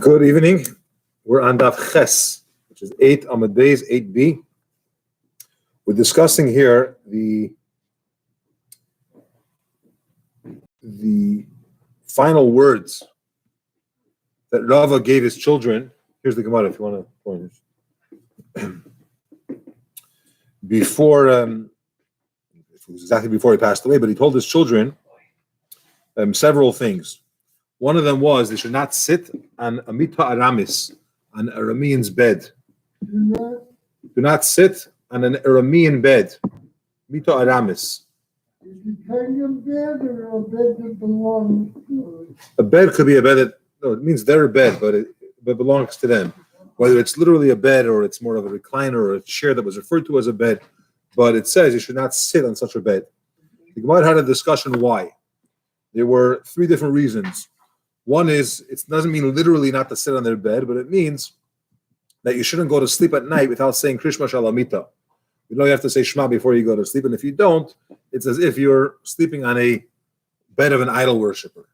Good evening. We're on Daf Ches, which is 8 Amud Beis 8b. We're discussing here the final words that Rava gave his children. Here's the Gemara if you want to point it. Before, it was exactly before he passed away, but he told his children several things. One of them was they should not sit on a mita aramis, on an Aramean's bed. Do not sit on an Aramean bed. Mita aramis. Is it kind of bed or a bed that belongs to it? A bed could be a bed that, no, it means their bed, but it belongs to them. Whether it's literally a bed or it's more of a recliner or a chair that was referred to as a bed, but it says you should not sit on such a bed. The Gemara had a discussion why. There were three different reasons. One is, it doesn't mean literally not to sit on their bed, but it means that you shouldn't go to sleep at night without saying Krishma Shalamita. You know you have to say Shema before you go to sleep, and if you don't, it's as if you're sleeping on a bed of an idol worshiper.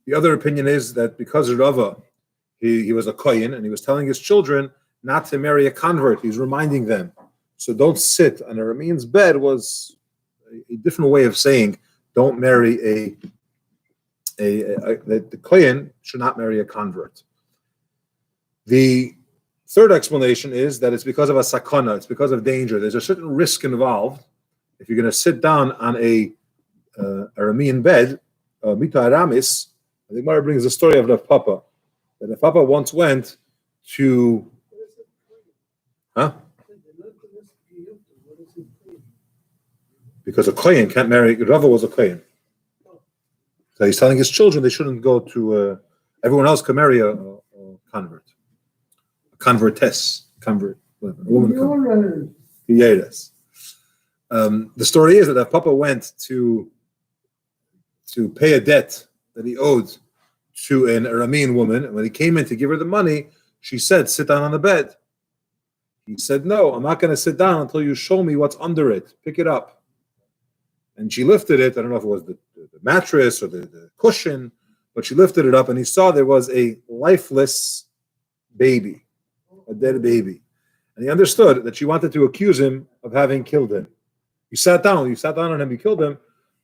The other opinion is that because Rava, he was a kohen, and he was telling his children not to marry a convert. He's reminding them. So don't sit on a Aramean's bed was a different way of saying don't marry the kohen should not marry a convert. The third explanation is that it's because of a sakana, it's because of danger. There's a certain risk involved. If you're going to sit down on a Aramean bed, mita aramis, the Gemara brings the story of Rav Papa. That Rav Papa once went to, because a kohen can't marry, Rava was a kohen. So he's telling his children they shouldn't go to, everyone else can marry a convert. A convertess, convert, whatever, a woman convert. Yes. The story is that Rav Papa went to pay a debt that he owed to an Aramean woman, and when he came in to give her the money, she said, sit down on the bed. He said, no, I'm not going to sit down until you show me what's under it. Pick it up. And she lifted it. I don't know if it was the mattress or the cushion, but she lifted it up and he saw there was a lifeless baby, a dead baby. And he understood that she wanted to accuse him of having killed him. You sat down on him, you killed him,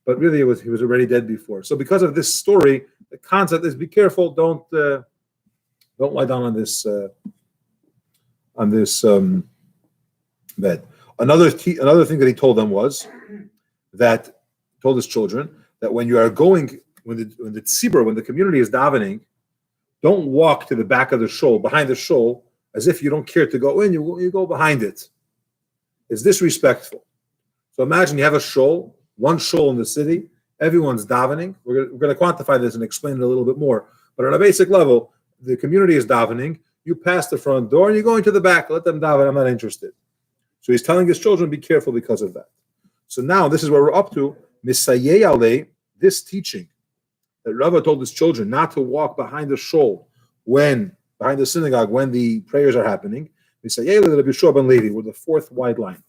but really he was already dead before. So because of this story, the concept is be careful, don't lie down on this bed. Another thing that he told them was that told his children that when you are going, when the tzibur, when the community is davening, don't walk to the back of the shul, behind the shul, as if you don't care to go in. You go behind it. It's disrespectful. So imagine you have a shul, one shul in the city, everyone's davening. We're going to quantify this and explain it a little bit more. But on a basic level, the community is davening. You pass the front door and you're going to the back. Let them daven. I'm not interested. So he's telling his children, be careful because of that. So now this is where we're up to. Misayeh alei, this teaching that Rava told his children not to walk behind the shul behind the synagogue when the prayers are happening. Misayeh alei Rabbi Shua ben Levi with the fourth wide line.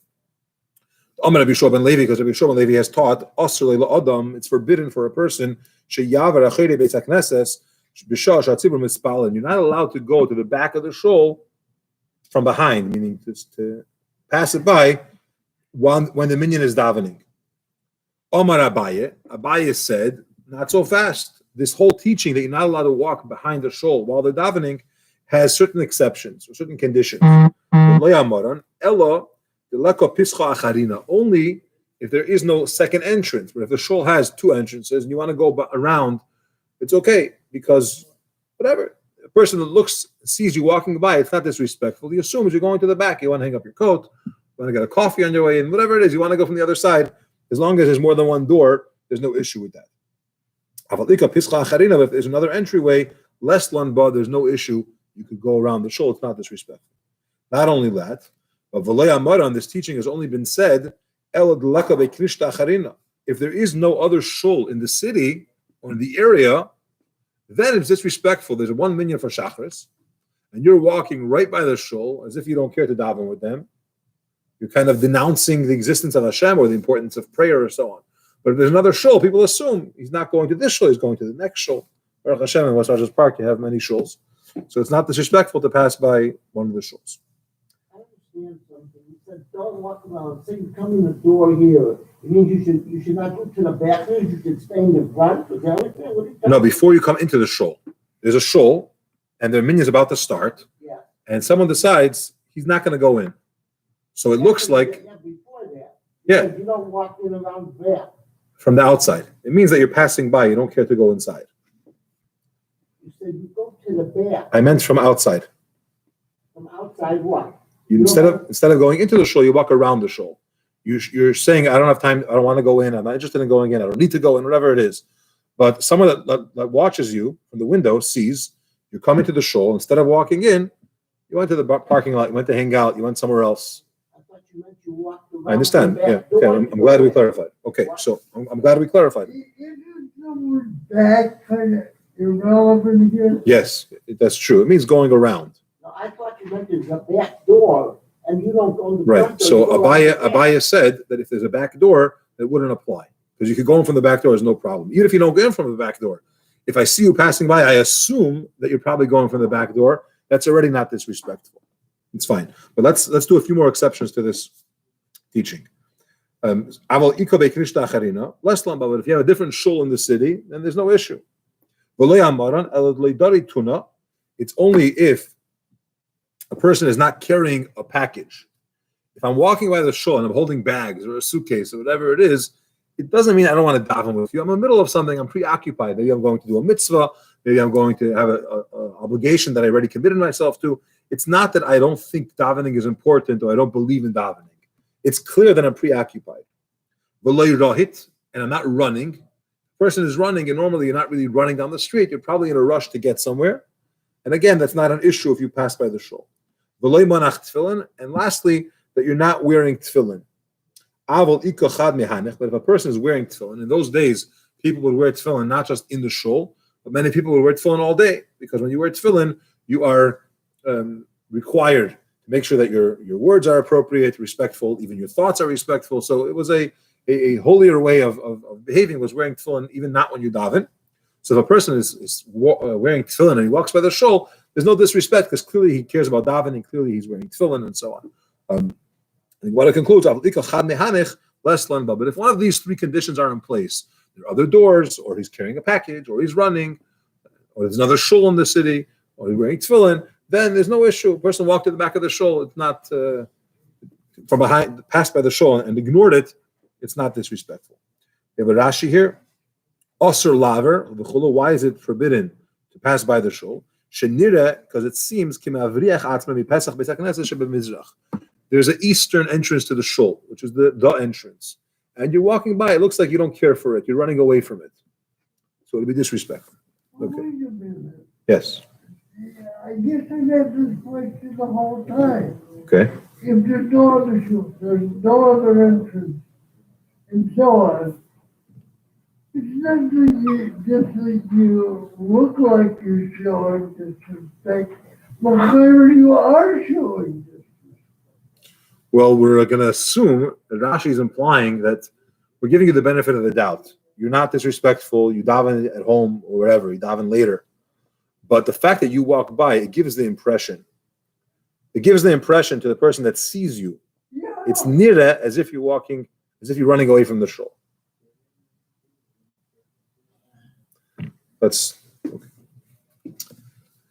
Amar Rabbi Shua ben Levi, because Rabbi Shua ben Levi has taught asur le'adam, it's forbidden for a person sheyavar achere beis hakneses b'shah shatzibur mispalin. You're not allowed to go to the back of the shul from behind, meaning to pass it by when the minyan is davening. Omar Abaye said, not so fast. This whole teaching that you're not allowed to walk behind the shul while they're davening has certain exceptions or certain conditions. Only if there is no second entrance. But if the shul has two entrances and you want to go around, it's okay because whatever. A person that sees you walking by, it's not disrespectful. He assumes you're going to the back. You want to hang up your coat. You want to get a coffee on your way in, whatever it is, you want to go from the other side. As long as there's more than one door, there's no issue with that. If there's another entryway, less lanba, there's no issue. You could go around the shul. It's not disrespectful. Not only that, but on this teaching has only been said, if there is no other shul in the city or in the area, then it's disrespectful. There's one minyan for shachris, and you're walking right by the shul as if you don't care to daven with them. You're kind of denouncing the existence of Hashem or the importance of prayer or so on. But if there's another shul, people assume he's not going to this shul, he's going to the next shul. Baruch Hashem, in West Rogers Park, you have many shuls. So it's not disrespectful to pass by one of the shuls. I understand something. You said don't walk around. Say you come in the door here. It means you should not go to the back door. You should stay in the front. Is that what you're saying? No, before you come into the shul, there's a shul, and the minyan is about to start, Yeah. and someone decides he's not going to go in. So it looks like Before that. Yeah. You don't walk in around the back. from the outside. It means that you're passing by. You don't care to go inside. You said you go to the back. I meant from outside. From outside what? Instead of going into the shul, you walk around the shul. You're saying, I don't have time. I don't want to go in. I'm not interested in going in. I don't need to go in. Whatever it is. But someone that watches you from the window sees you're coming to the shul. Instead of walking in, you went to the parking lot. You went to hang out. You went somewhere else. I thought you meant you walked around. I understand. the Yeah. back Okay. door. I'm glad we clarified. Okay. So I'm glad we clarified. Isn't the word back kind of irrelevant here? Yes, that's true. It means going around. No, I thought you meant there's a back door and you don't go in the front Right. door, So you go out the back. Abaya said that if there's a back door, it wouldn't apply. Because you could go in from the back door, there's no problem. Even if you don't go in from the back door. If I see you passing by, I assume that you're probably going from the back door. That's already not disrespectful. It's fine. But let's do a few more exceptions to this teaching. Less but if you have a different shul in the city, then there's no issue. It's only if a person is not carrying a package. If I'm walking by the shul and I'm holding bags or a suitcase or whatever it is, it doesn't mean I don't want to daven with you. I'm in the middle of something. I'm preoccupied. Maybe I'm going to do a mitzvah. Maybe I'm going to have an obligation that I already committed myself to. It's not that I don't think davening is important or I don't believe in davening. It's clear that I'm preoccupied. And I'm not running. The person is running, and normally you're not really running down the street. You're probably in a rush to get somewhere. And again, that's not an issue if you pass by the shul. And lastly, that you're not wearing tefillin. But if a person is wearing tefillin, in those days, people would wear tefillin not just in the shul, but many people would wear tefillin all day. Because when you wear tefillin, you are required to make sure that your words are appropriate, respectful, even your thoughts are respectful. So it was a holier way of behaving, was wearing tefillin, even not when you daven. So if a person is wearing tefillin and he walks by the shul, there's no disrespect because clearly he cares about davening, clearly he's wearing tefillin and so on. And what it concludes, but if one of these three conditions are in place, there are other doors, or he's carrying a package, or he's running, or there's another shul in the city, or he's wearing tefillin, then there's no issue. A person walked to the back of the shul, it's not from behind, passed by the shul and ignored it, it's not disrespectful. We have a Rashi here. Osir laver, why is it forbidden to pass by the shul? Shenire, because it seems there's an eastern entrance to the shul, which is the entrance. And you're walking by, it looks like you don't care for it. You're running away from it. So it'll be disrespectful. Okay. Wait a minute. Yes. Yeah, I guess I've had this question the whole time. Okay. If there's no other shul, there's no other entrance, and so on, it's not that you look like you're showing disrespect, but clearly you are showing disrespect. Well, we're going to assume that Rashi is implying that we're giving you the benefit of the doubt. You're not disrespectful. You daven at home or wherever. You daven later. But the fact that you walk by, it gives the impression. It gives the impression to the person that sees you. Yeah. It's nira as if you're walking, as if you're running away from the shul. That's okay.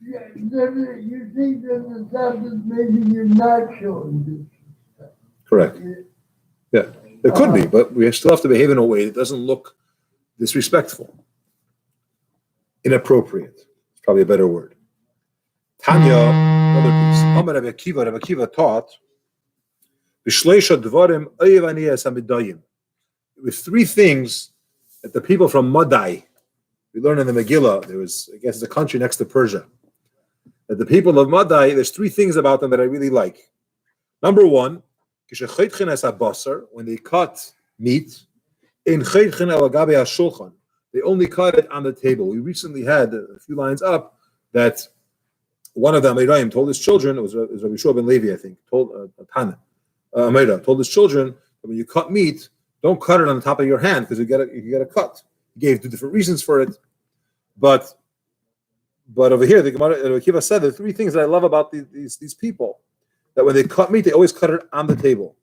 Yeah, then you think that the doubt is maybe you're not showing disrespect. Correct. Yeah, it could be, but we still have to behave in a way that doesn't look disrespectful. Inappropriate. It's probably a better word. Tanya, another piece. Rabbi Akiva taught, with three things that the people from Madai, we learn in the Megillah, there was, I guess, it's a country next to Persia, that the people of Madai, there's three things about them that I really like. Number one, when they cut meat, they only cut it on the table. We recently had a few lines up that one of the Amirayim told his children, it was Rabbi Shua ben Levi, I think, told his children that when you cut meat, don't cut it on the top of your hand because you get a cut. He gave two different reasons for it, but But over here, the Gemara Akiva said the three things that I love about these people, that when they cut meat, they always cut it on the table.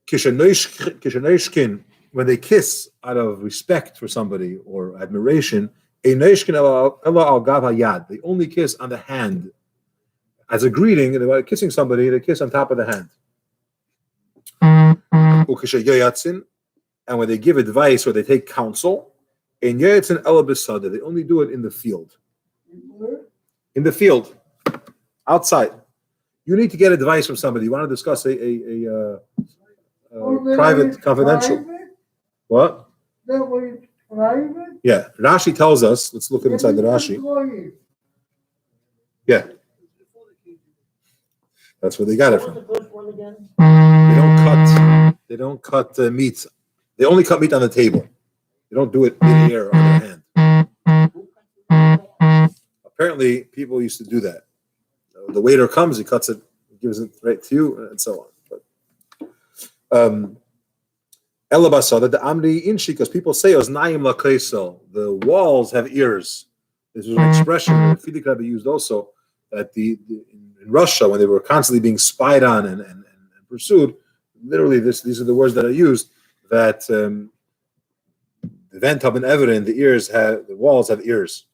Kishaneshkin, when they kiss out of respect for somebody or admiration, they only kiss on the hand. As a greeting, and they're kissing somebody, they kiss on top of the hand. And when they give advice or they take counsel, they only do it in the field. In the field, outside. You need to get advice from somebody. You want to discuss a private, confidential. Private? What? That way it's private? Yeah, Rashi tells us. Let's look inside the Rashi. Yeah, that's where they got it from. They don't cut meat. They only cut meat on the table. They don't do it in the air on their hand. Apparently, people used to do that. The waiter comes, he cuts it, gives it right to you, and so on. Elabasa, the Amri Inshi, because people say Oznaim la Kaisel, the walls have ears. This is an expression that Fidik Rabbi used also, that in Russia, when they were constantly being spied on and pursued, literally these are the words that are used, that the vent have been evident, the walls have ears.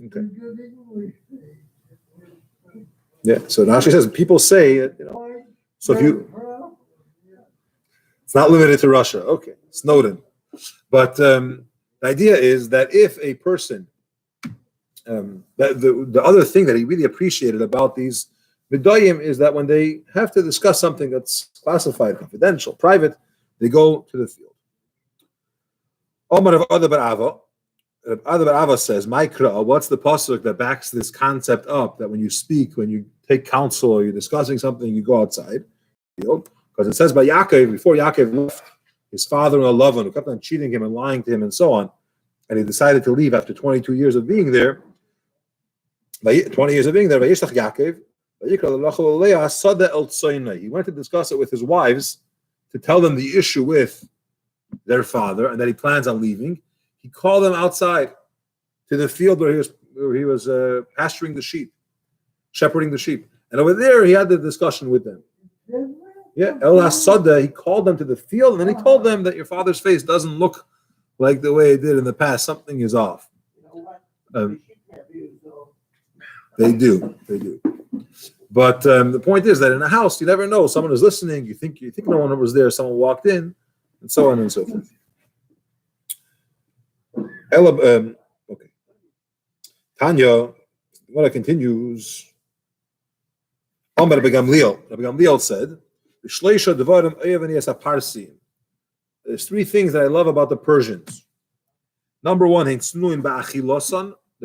Okay. Yeah, so Rashi says people say, so if you, it's not limited to Russia. Okay, Snowden. But the idea is that if a person, the other thing that he really appreciated about these Vidayim is that when they have to discuss something that's classified, confidential, private, they go to the field. Omar of Ada Bar Ava says, Maikra, what's the pasuk that backs this concept up, that when you speak, when you take counsel or you're discussing something, you go outside? Because it says by Yaakov, before Yaakov left his father-in-law Lavan, who kept on cheating him and lying to him and so on, and he decided to leave after 22 years of being there, 20 years of being there, Vayishlach Yaakov, he went to discuss it with his wives to tell them the issue with their father and that he plans on leaving. He called them outside to the field where he was pasturing the sheep, shepherding the sheep. And over there, he had the discussion with them. Yeah, El Asada, he called them to the field, and then he told them that your father's face doesn't look like the way it did in the past. Something is off. They do. But the point is that in a house, you never know. Someone is listening. You think no one was there. Someone walked in, and so on and so forth. Okay. Tanya, what it continues. Rabbi Gamliel said, there's three things that I love about the Persians. Number one, they're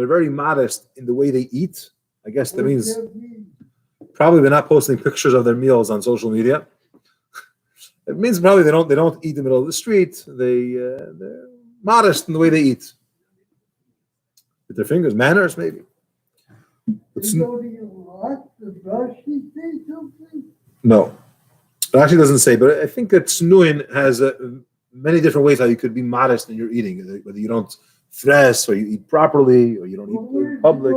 very modest in the way they eat. I guess that means probably they're not posting pictures of their meals on social media. It means probably they don't eat in the middle of the street. They're modest in the way they eat. With their fingers, manners maybe. No, it actually doesn't say, but I think that Snuin has many different ways how you could be modest in your eating, whether you don't stress or you eat properly or you don't eat in public.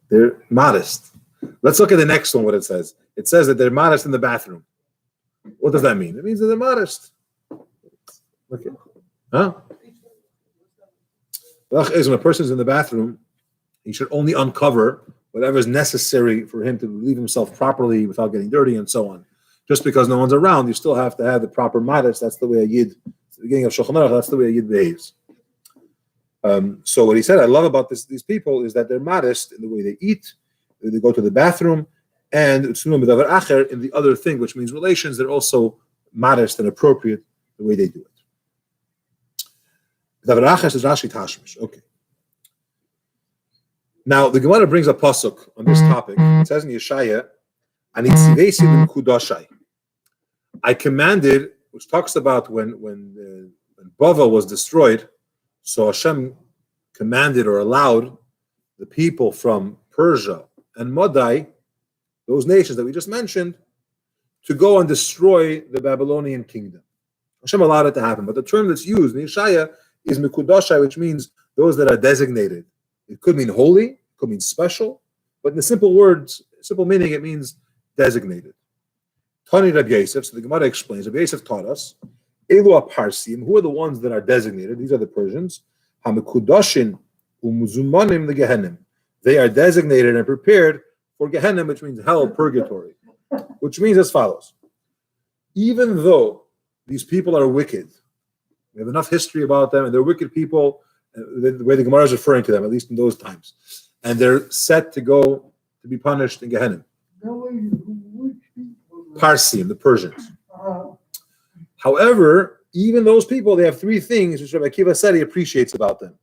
They're modest. Let's look at the next one, what it says. It says that they're modest in the bathroom. What does that mean? It means that they're modest. Okay. Huh? When a person's in the bathroom, he should only uncover whatever is necessary for him to leave himself properly without getting dirty and so on. Just because no one's around, you still have to have the proper modest. That's the way a Yid, at the beginning of Shulchan Aruch, that's the way a Yid behaves. So what he said, I love about these people is that they're modest in the way they eat, they go to the bathroom, and in the other thing, which means relations, they're also modest and appropriate the way they do it. Okay. Now the Gemara brings a pasuk on this topic. It says in Yeshaya, I commanded, which talks about when Bava was destroyed, so Hashem commanded or allowed the people from Persia and Madai, those nations that we just mentioned, to go and destroy the Babylonian kingdom. Hashem allowed it to happen. But the term that's used in Yeshaya is mikudashai, which means those that are designated. It could mean holy, it could mean special, but in the simple words, simple meaning, it means designated. Tani Rabbi Yosef, so the Gemara explains, Rabbi Yosef taught us, Elu Parsim, who are the ones that are designated? These are the Persians. Hamikudashin umuzumanim the Gehenim. They are designated and prepared for Gehenim, which means hell, purgatory. Which means as follows. Even though these people are wicked, we have enough history about them, and they're wicked people, the way the Gemara is referring to them, at least in those times. And they're set to go to be punished in Gehenim. Parsim, the Persians. However, even those people, they have three things which Rabbi Akiva said he appreciates about them.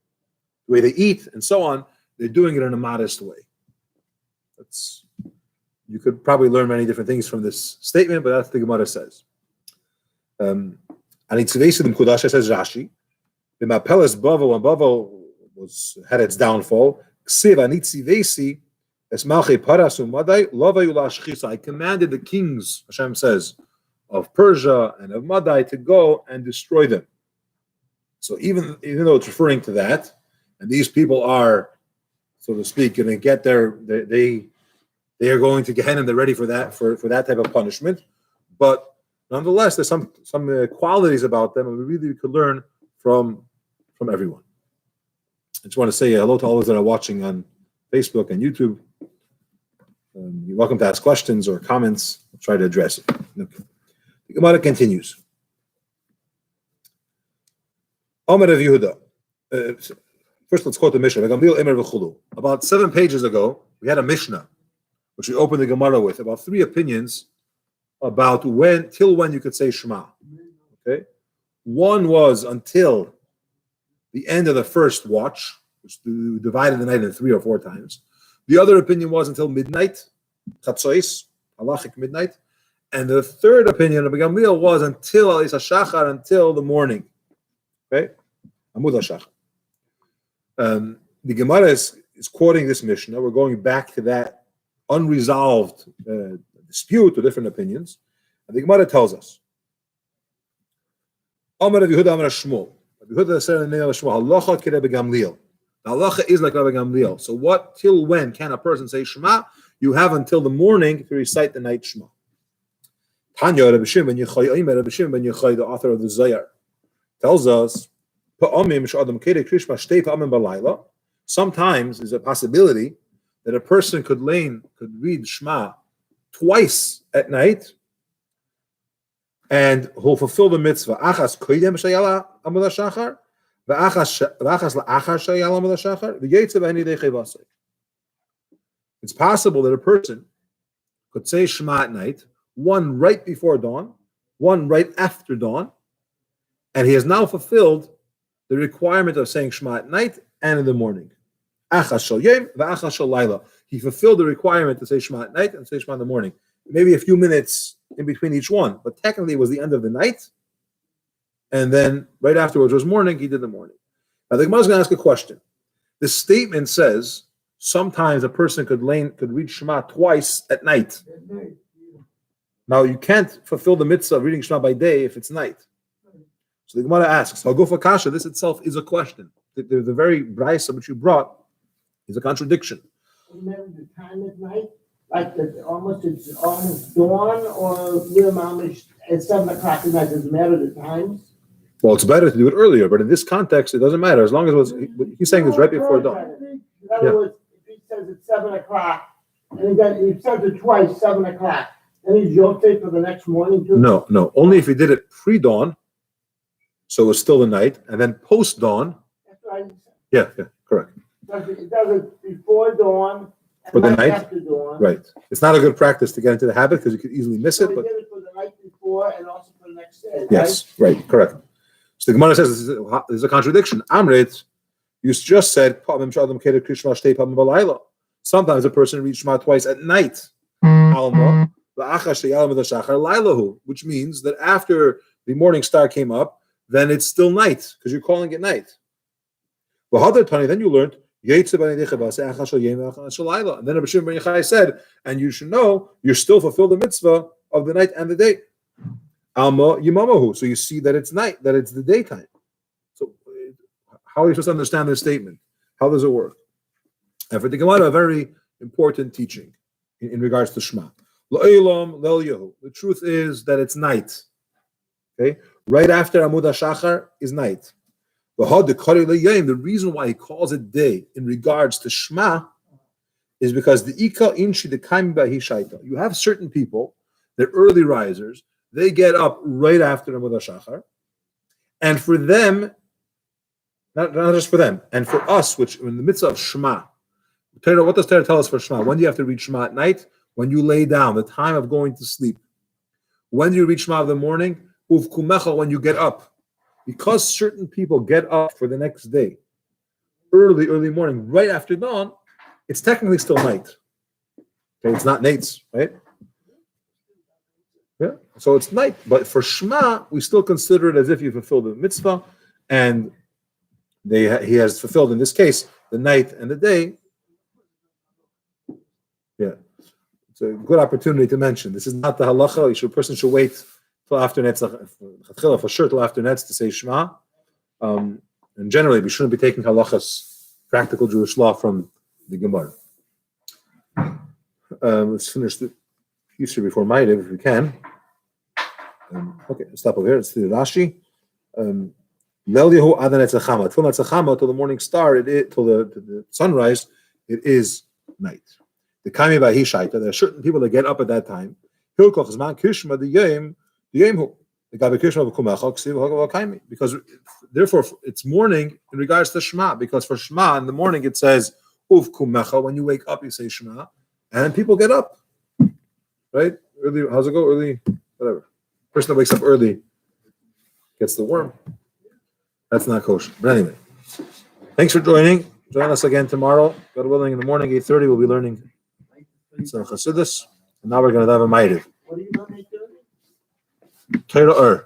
The way they eat and so on, they're doing it in a modest way. You could probably learn many different things from this statement, but that's what the Gemara says. And it's says Rashi, the Mapeles Bavel, when Bavel had its downfall, I commanded the kings, Hashem says, of Persia and of Madai to go and destroy them. So even though it's referring to that, and these people are, so to speak, going to get they are going to Gehenna, they're ready for that type of punishment. But nonetheless, there's some qualities about them, and we could learn from everyone. I just want to say hello to all those that are watching on Facebook and YouTube. You're welcome to ask questions or comments. I'll try to address it. Okay. The Gemara continues. Omer of Yehuda. First, let's quote the Mishnah. About 7 pages ago, we had a Mishnah, which we opened the Gemara with, about 3 opinions about till when you could say Shema. Okay, one was until the end of the first watch, which divided the night into 3 or 4 times. The other opinion was until midnight, Chatzois, halachic midnight. And the third opinion of Gamliel was until Alis HaShachar, until the morning. Okay? Amud HaShachar. The Gemara is quoting this Mishnah. We're going back to that unresolved dispute or different opinions. And the Gemara tells us, Amar Rav Yehuda Amar Shmuel. Rav Yehuda said in the name of Shmuel, Halacha ki Rabbi Gamliel. The halacha is like Rabbi Gamliel. So till when can a person say Shema? You have until the morning to recite the night Shema. Tanya Rabbi Shimon ben Yochai, Rabbi Shimon ben Yochai, the author of the Zayar, tells us, sometimes there's a possibility that a person could read Shema twice at night, and he'll fulfill the mitzvah. Achas koidem shayala amud hashachar, v'achas la'achar shayala amud hashachar, v'yetze b'hani dechei v'asei. It's possible that a person could say Shema at night, one right before dawn, one right after dawn, and he has now fulfilled the requirement of saying Shema at night and in the morning. Achas shel yom v'achas shel laila. He fulfilled the requirement to say Shema at night and say Shema in the morning. Maybe a few minutes in between each one, but technically it was the end of the night, and then right afterwards was morning, he did the morning. Now the Gemara is going to ask a question. The statement says sometimes a person could read Shema twice at night. Now you can't fulfill the mitzvah of reading Shema by day if it's night. So the Gemara asks, Hagufa Kasha, this itself is a question. The very brisa which you brought is a contradiction. Remember the time at night? Like it's almost dawn, or at 7 o'clock at night? Does it matter the times? Well, it's better to do it earlier, but in this context, it doesn't matter. As long as he's saying it's right before dawn. In other words, if he says it's 7 o'clock, and he says it twice, 7 o'clock, then he's Yotze for the next morning too? No. Only if he did it pre-dawn, so it's still the night, and then post-dawn. That's right. Yeah, correct. It does it before dawn and For the right night? after dawn. Right. It's not a good practice to get into the habit because you could easily miss So it. he But did it for the night before and also for the next day. yes, right, correct. So the Gemara says there's a contradiction. Amrit, you just said sometimes a person reads Shema twice at night. Alma, which means that after the morning star came up, then it's still night because you're calling it night. Then you learned, and then Rabbi Shimon ben Yochai said, and you should know, you still fulfill the mitzvah of the night and the day. Alma Yimamahu. So you see that it's night, that it's the daytime. So how are you supposed to understand this statement? How does it work? And for the Gemara, a very important teaching in regards to Shema. La'olam le'el Yehu. The truth is that it's night. Okay, right after Amud HaShachar is night. The reason why he calls it day in regards to Shema is because the Ika Inshi the Kaim Bahi Shaita. You have certain people, they're early risers, they get up right after Amud HaShachar, and for them, not just for them, and for us, which in the midst of Shema, what does Torah tell us for Shema? When do you have to read Shema at night? When you lay down, the time of going to sleep. When do you read Shema in the morning? Uvkumecha, when you get up. Because certain people get up for the next day, early morning, right after dawn, it's technically still night. Okay, it's not nates, right? Yeah, so it's night. But for Shema, we still consider it as if you fulfilled the mitzvah, and he has fulfilled, in this case, the night and the day. Yeah, it's a good opportunity to mention. This is not the halacha. A person should wait till after Netzach, for sure, till after Netz to say Shema. And generally, we shouldn't be taking halachas, practical Jewish law, from the Gemara. Let's finish the piece here before Ma'ariv, if we can. Okay, stop over here. Let's do the Rashi. Leil Yehu Ad Netzachama. Till Netzachama, till the morning star, till the sunrise, it is night. The Kami Bahi Shaita, there are certain people that get up at that time. Hilkoch Zman Kishma the Yom. Because therefore it's morning in regards to Shema, because for Shema in the morning it says Uv Kumecha, when you wake up you say Shema, and people get up. Right? Early, how's it go? Early, whatever. Person that wakes up early gets the worm. That's not kosher. But anyway, thanks for joining. Join us again tomorrow. God willing, in the morning, 8:30, we'll be learning some Chassidus. And now we're going to have a Ma'ariv. What are you learning? Torah